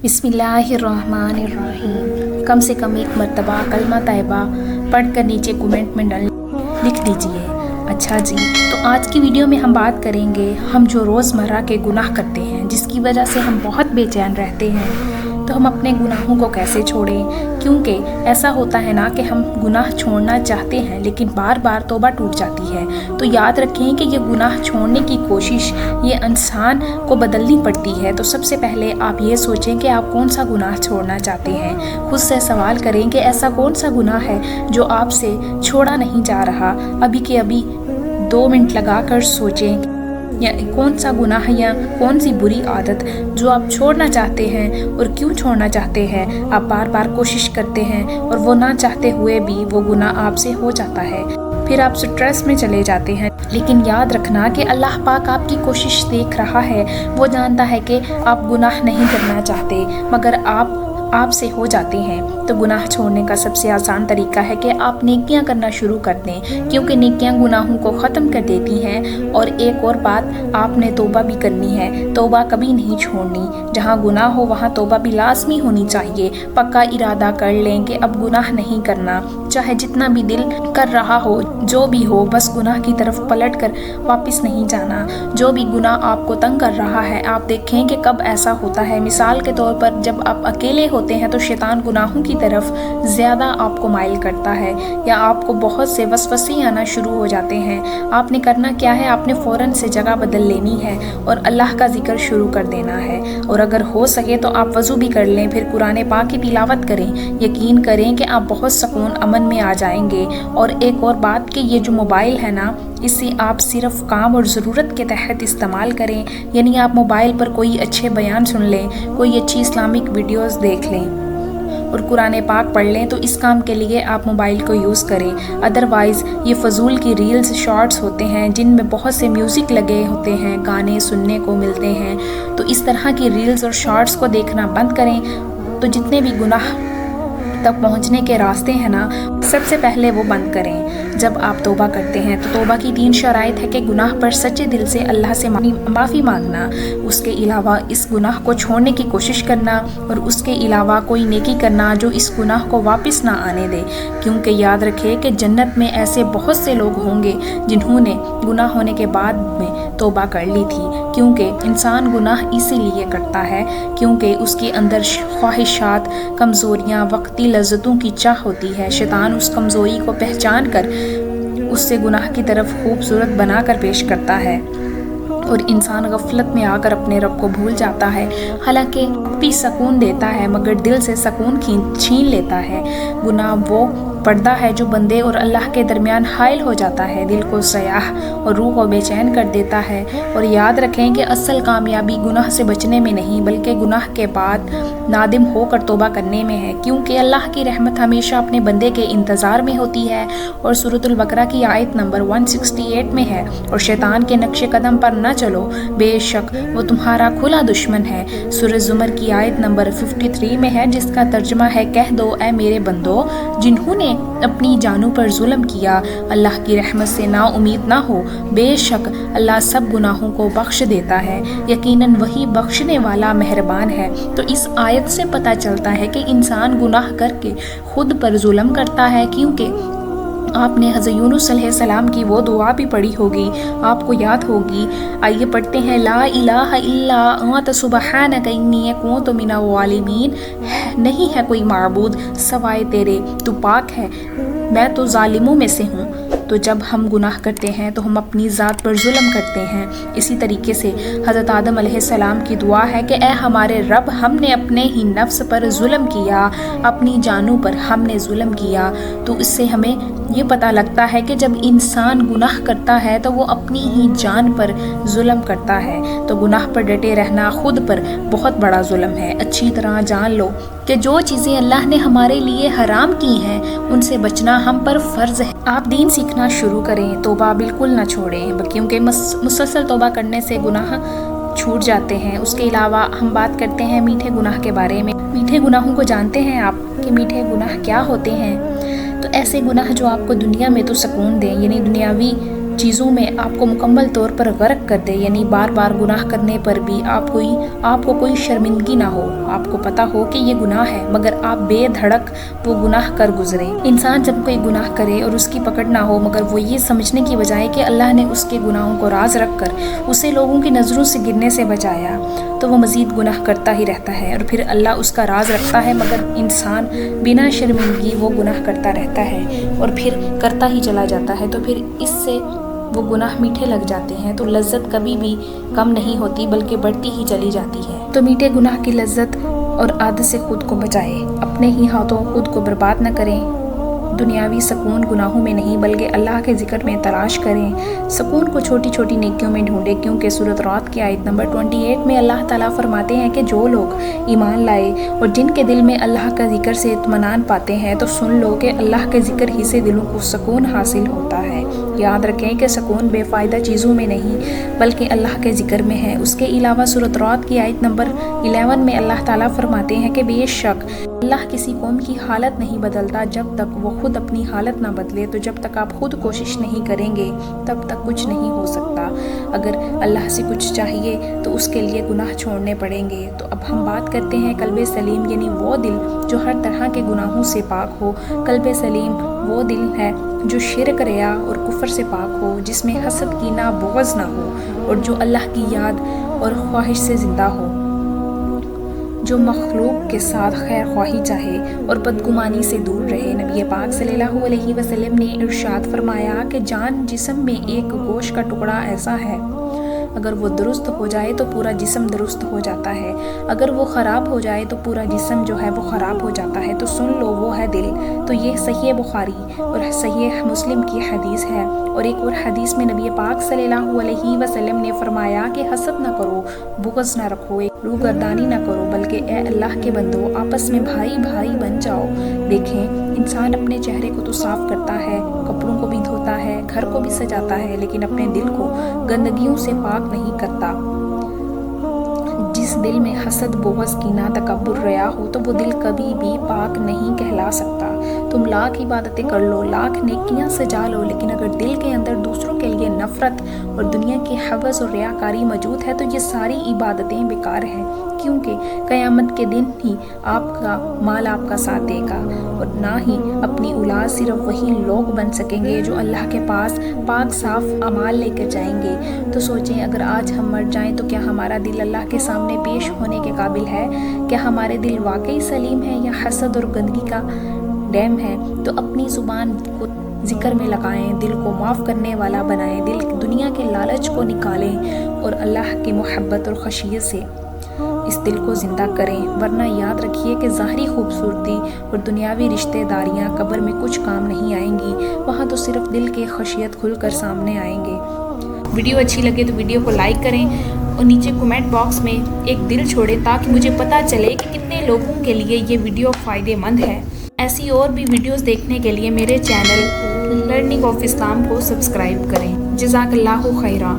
बिस्मिल्लाहिर्रहमानिर्रहीम। कम से कम एक मर्तबा कलमा तैयबा पढ़ कर नीचे कमेंट में लिख दीजिए। अच्छा जी, तो आज की वीडियो में हम बात करेंगे हम जो रोज़मर्रा के गुनाह करते हैं जिसकी वजह से हम बहुत बेचैन रहते हैं, तो हम अपने गुनाहों को कैसे छोड़ें। क्योंकि ऐसा होता है ना कि हम गुनाह छोड़ना चाहते हैं लेकिन बार बार तौबा टूट जाती है। तो याद रखें कि ये गुनाह छोड़ने की कोशिश ये इंसान को बदलनी पड़ती है। तो सबसे पहले आप ये सोचें कि आप कौन सा गुनाह छोड़ना चाहते हैं। खुद से सवाल करें कि ऐसा कौन सा गुनाह है जो आपसे छोड़ा नहीं जा रहा। अभी के अभी 2 मिनट लगा कर सोचें या कौन सा गुनाह या कौन सी बुरी आदत जो आप छोड़ना चाहते हैं और क्यों छोड़ना चाहते हैं। आप बार बार कोशिश करते हैं और वो ना चाहते हुए भी वो गुनाह आपसे हो जाता है, फिर आप स्ट्रेस में चले जाते हैं। लेकिन याद रखना कि अल्लाह पाक आपकी कोशिश देख रहा है। वो जानता है कि आप गुनाह नहीं करना चाहते मगर आपसे हो जाते हैं। तो गुनाह छोड़ने का सबसे आसान तरीका है कि आप नेकियां करना शुरू कर दें, क्योंकि नेकियां गुनाहों को ख़त्म कर देती हैं। और एक और बात, आपने तौबा भी करनी है, तौबा कभी नहीं छोड़नी। जहां गुनाह हो वहां तौबा भी लाजमी होनी चाहिए। पक्का इरादा कर लें कि अब गुनाह नहीं करना, चाहे जितना भी दिल कर रहा हो, जो भी हो, बस गुनाह की तरफ पलट कर वापस नहीं जाना। जो भी गुनाह आपको तंग कर रहा है, आप देखें कि कब ऐसा होता है। मिसाल के तौर पर जब आप अकेले होते हैं तो शैतान गुनाहों की तरफ ज़्यादा आपको माइल करता है या आपको बहुत से वसवसे आना शुरू हो जाते हैं। आपने करना क्या है, आपने फ़ौरन से जगह बदल लेनी है और अल्लाह का जिक्र शुरू कर देना है। और अगर हो सके तो आप वज़ू भी कर लें, फिर कुरान पाक की तिलावत करें। यकीन करें कि आप बहुत सुकून अमन में आ जाएंगे। और एक और बात कि ये जो मोबाइल है ना, इसे आप सिर्फ काम और ज़रूरत के तहत इस्तेमाल करें। यानी आप मोबाइल पर कोई अच्छे बयान सुन लें, कोई अच्छी इस्लामिक वीडियोस देख लें और कुरान पाक पढ़ लें, तो इस काम के लिए आप मोबाइल को यूज़ करें। अदरवाइज़ ये फजूल की रील्स शॉर्ट्स होते हैं जिनमें बहुत से म्यूज़िक लगे होते हैं, गाने सुनने को मिलते हैं। तो इस तरह की रील्स और शॉर्ट्स को देखना बंद करें। तो जितने भी गुनाह तक पहुंचने के रास्ते हैं ना, सबसे पहले वो बंद करें। जब आप तौबा करते हैं तो तौबा की 3 शराइत है कि गुनाह पर सच्चे दिल से अल्लाह से माफ़ी मांगना, उसके अलावा इस गुनाह को छोड़ने की कोशिश करना और उसके अलावा कोई नेकी करना जो इस गुनाह को वापस ना आने दे। क्योंकि याद रखें कि जन्नत में ऐसे बहुत से लोग होंगे जिन्होंने गुनाह होने के बाद में तौबा कर ली थी। क्योंकि इंसान गुनाह इसीलिए करता है क्योंकि उसके अंदर ख्वाहिशात, कमज़ोरियाँ, वक्ती लज्जतों की चाह होती है। शैतान उस कमज़ोरी को पहचान कर उससे गुनाह की तरफ खूबसूरत बनाकर पेश करता है और इंसान गफलत में आकर अपने रब को भूल जाता है। हालांकि भी सुकून देता है मगर दिल से सुकून छीन लेता है। गुनाह वो पर्दा है जो बंदे और अल्लाह के दरमियान हाइल हो जाता है, दिल को सयाह और रूह को बेचैन कर देता है। और याद रखें कि असल कामयाबी गुनाह से बचने में नहीं बल्कि गुनाह के बाद नादिम होकर तौबा करने में है। क्योंकि अल्लाह की रहमत हमेशा अपने बंदे के इंतज़ार में होती है। और सूरतुल बकरा की आयत नंबर 168 में है, और शैतान के नक्शे कदम पर न चलो, बेशक वो तुम्हारा खुला दुश्मन है। सूरह ज़ुमर की आयत नंबर 53 में है, जिसका तर्जुमा है, कह दो ए मेरे बंदो जिन्होंने अपनी जानों पर जुल्म किया, अल्लाह की रहमत से ना उम्मीद ना हो। बेशक अल्लाह सब गुनाहों को बख्श देता है, यकीनन वही बख्शने वाला मेहरबान है। तो इस आयत से पता चलता है कि इंसान गुनाह करके खुद पर जुल्म करता है। क्योंकि आपने हज़रत यूनुस अलैहिस्सलाम की वो दुआ भी पढ़ी होगी, आपको याद होगी। आइए पढ़ते हैं, ला इलाहा इल्ला अंत सुब्हानक इन्नी कुन्तु मिनज़ ज़ालिमीन। नहीं है कोई माबूद सवाए तेरे, तू पाक है, मैं तो जालिमों में से हूँ। तो जब हम गुनाह करते हैं तो हम अपनी ज़ात पर जुल्म करते हैं। इसी तरीके से हज़रत आदम अलैहिस्सलाम की दुआ है कि ए हमारे रब, हमने अपने ही नफ्स पर जुल्म किया, अपनी जानों पर हमने जुल्म किया। तो इससे हमें ये पता लगता है कि जब इंसान गुनाह करता है तो वो अपनी ही जान पर जुल्म करता है। तो गुनाह पर डटे रहना खुद पर बहुत बड़ा जुल्म है। अच्छी तरह जान लो कि जो चीज़ें अल्लाह ने हमारे लिए हराम की हैं उनसे बचना हम पर फ़र्ज़ है। आप दीन सीखना शुरू करें, तौबा बिल्कुल ना छोड़ें, क्योंकि मुसलसल तौबा करने से गुनाह छूट जाते हैं। उसके अलावा हम बात करते हैं मीठे गुनाह के बारे में। मीठे गुनाहों को जानते हैं आप कि मीठे गुनाह क्या होते हैं? तो ऐसे गुनाह जो आपको दुनिया में तो सुकून दें, यानी दुनियावी چیزوں میں آپ کو مکمل طور پر غرق کر دے، یعنی بار بار گناہ کرنے پر بھی آپ کو کوئی شرمندگی نہ ہو، آپ کو پتا ہو کہ یہ گناہ ہے مگر آپ بے دھڑک وہ گناہ کر گزرے۔ انسان جب کوئی گناہ کرے اور اس کی پکڑ نہ ہو مگر وہ یہ سمجھنے کی بجائے کہ اللہ نے اس کے گناہوں کو راز رکھ کر اسے لوگوں کی نظروں سے گرنے سے بچایا، تو وہ مزید گناہ کرتا ہی رہتا ہے، اور پھر اللہ اس کا راز رکھتا ہے مگر انسان بنا شرمندگی وہ گناہ کرتا رہتا ہے اور پھر کرتا ہی چلا جاتا ہے، تو پھر اس سے وہ گناہ میٹھے لگ جاتے ہیں، تو لذت کبھی بھی کم نہیں ہوتی بلکہ بڑھتی ہی چلی جاتی ہے۔ تو میٹھے گناہ کی لذت اور عادت سے خود کو بچائے، اپنے ہی ہاتھوں خود کو برباد نہ کریں۔ دنیاوی سکون گناہوں میں نہیں بلکہ اللہ کے ذکر میں تلاش کریں، سکون کو چھوٹی چھوٹی نیکیوں میں ڈھونڈیں، کیونکہ سورۃ رعد کی آیت نمبر 28 میں اللہ تعالیٰ فرماتے ہیں کہ جو لوگ ایمان لائے اور جن کے دل میں اللہ کا ذکر سے اطمینان پاتے ہیں تو سن لو کہ اللہ کے ذکر ہی سے دلوں کو سکون حاصل ہوتا ہے۔ یاد رکھیں کہ سکون بے فائدہ چیزوں میں نہیں بلکہ اللہ کے ذکر میں ہے۔ اس کے علاوہ سورۃ رعد کی آیت نمبر 11 میں اللہ تعالیٰ فرماتے ہیں کہ بے شک اللہ کسی قوم کی حالت نہیں بدلتا جب تک وہ خود اپنی حالت نہ بدلے، تو جب تک آپ خود کوشش نہیں کریں گے تب تک کچھ نہیں ہو سکتا۔ اگر اللہ سے کچھ چاہیے تو اس کے لیے گناہ چھوڑنے پڑیں گے۔ تو اب ہم بات کرتے ہیں قلب سلیم، یعنی وہ دل جو ہر طرح کے گناہوں سے پاک ہو۔ قلب سلیم وہ دل ہے جو شرک، ریا اور کفر سے پاک ہو، جس میں حسد، کینہ، بغض نہ ہو، اور جو اللہ کی یاد اور خواہش سے زندہ ہو، جو مخلوق کے ساتھ خیر خواہی چاہے اور بدگمانی سے دور رہے۔ نبی پاک صلی اللہ علیہ وسلم نے ارشاد فرمایا کہ جان جسم میں ایک گوشت کا ٹکڑا ایسا ہے، اگر وہ درست ہو جائے تو پورا جسم درست ہو جاتا ہے، اگر وہ خراب ہو جائے تو پورا جسم جو ہے وہ خراب ہو جاتا ہے۔ تو سن لو وہ ہے دل۔ تو یہ صحیح بخاری اور صحیح مسلم کی حدیث ہے۔ اور ایک اور حدیث میں نبی پاک صلی اللہ علیہ وسلم نے فرمایا کہ حسد نہ کرو، بغض نہ رکھو، روگردانی نہ کرو، بلکہ اے اللہ کے بندو آپس میں بھائی بھائی بن جاؤ۔ دیکھیں انسان اپنے چہرے کو تو صاف کرتا ہے، کپڑوں کو بھی دھوتا ہے، گھر کو بھی سجاتا ہے، لیکن اپنے دل کو گندگیوں سے پاک نہیں کرتا۔ جس دل میں حسد، بغض، کینہ، تکبر، ریا ہو تو وہ دل کبھی بھی پاک نہیں کہلا سکتا۔ تم لاکھ عبادتیں کر لو، لاکھ نیکیاں سجا لو، لیکن اگر دل کے اندر دوسروں کے لیے نفرت اور دنیا کی حوث اور ریاکاری موجود ہے تو یہ ساری عبادتیں بیکار ہیں، کیونکہ قیامت کے دن ہی آپ کا مال آپ کا ساتھ دے گا، اور نہ ہی اپنی اولاد صرف وہی لوگ بن سکیں گے جو اللہ کے پاس پاک صاف اعمال لے کر جائیں گے۔ تو سوچیں اگر آج ہم مر جائیں تو کیا ہمارا دل اللہ کے سامنے پیش ہونے کے قابل ہے؟ کیا ہمارے دل واقعی سلیم ہے یا حسد اور گندگی کا ڈیم ہے؟ تو اپنی زبان کو ذکر میں لگائیں، دل کو معاف کرنے والا بنائیں، دل دنیا کے لالچ کو نکالیں اور اللہ کی محبت اور خشیت سے اس دل کو زندہ کریں، ورنہ یاد رکھیے کہ ظاہری خوبصورتی اور دنیاوی رشتہ داریاں قبر میں کچھ کام نہیں آئیں گی، وہاں تو صرف دل کے خشیت کھل کر سامنے آئیں گے۔ ویڈیو اچھی لگے تو ویڈیو کو لائک کریں اور نیچے کمنٹ باکس میں ایک دل چھوڑیں تاکہ مجھے پتہ چلے کہ کتنے لوگوں کے لیے یہ ویڈیو فائدہ مند ہے۔ ایسی اور بھی ویڈیوز دیکھنے کے لیے میرے چینل لرننگ آف اسلام کو سبسکرائب کریں۔ جزاک اللہ خیرہ۔